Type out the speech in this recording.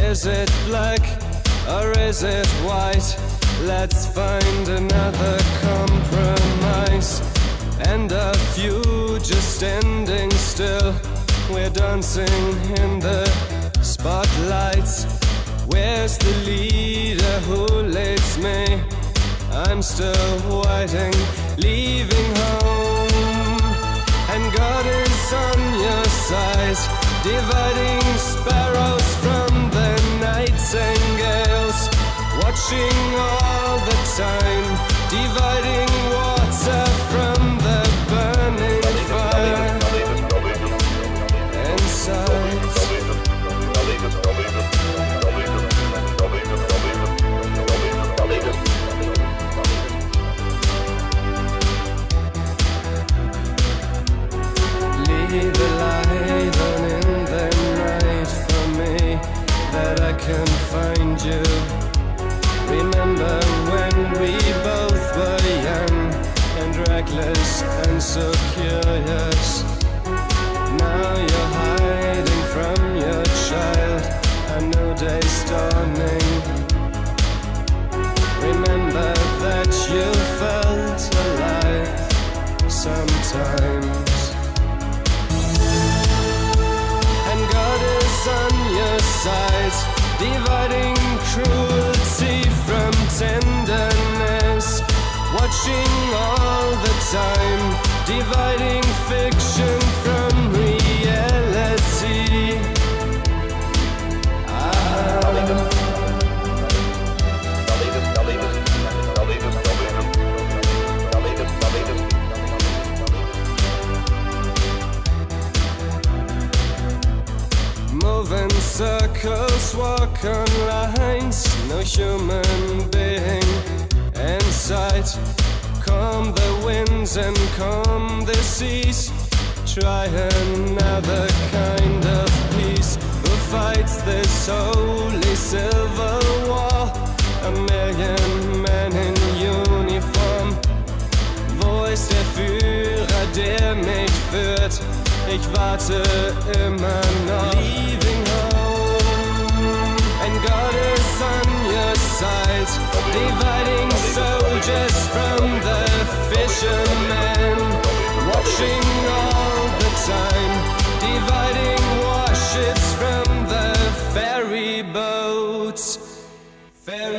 Is it black or is it white? Let's find another compromise. And a few just standing still. We're dancing in the spotlights. Where's the leader who leads me? I'm still waiting, leaving home. And God is on your side, dividing sparrows from the nightingales. Watching all the time, dividing water from the burning fire. Inside. Leave a light on in the night for me, that I can find you. Remember when we both were young and reckless and so curious. Now you're hiding from your child, a new day's dawning. Remember that you felt alive sometimes. And God is on your side, dividing cruelty from tenderness. Watching all the time, dividing fiction from reality. Moving circles, walk on lines, no human being in sight. Calm the winds and calm the seas. Try another kind of peace. Who fights this holy civil war? A million men in uniform. Wo ist der Führer, der mich führt? Ich warte immer noch. Leaving home, and God is on your side, dividing soldiers from the fishermen. Watching all the time, dividing warships from the ferry boats. Ferry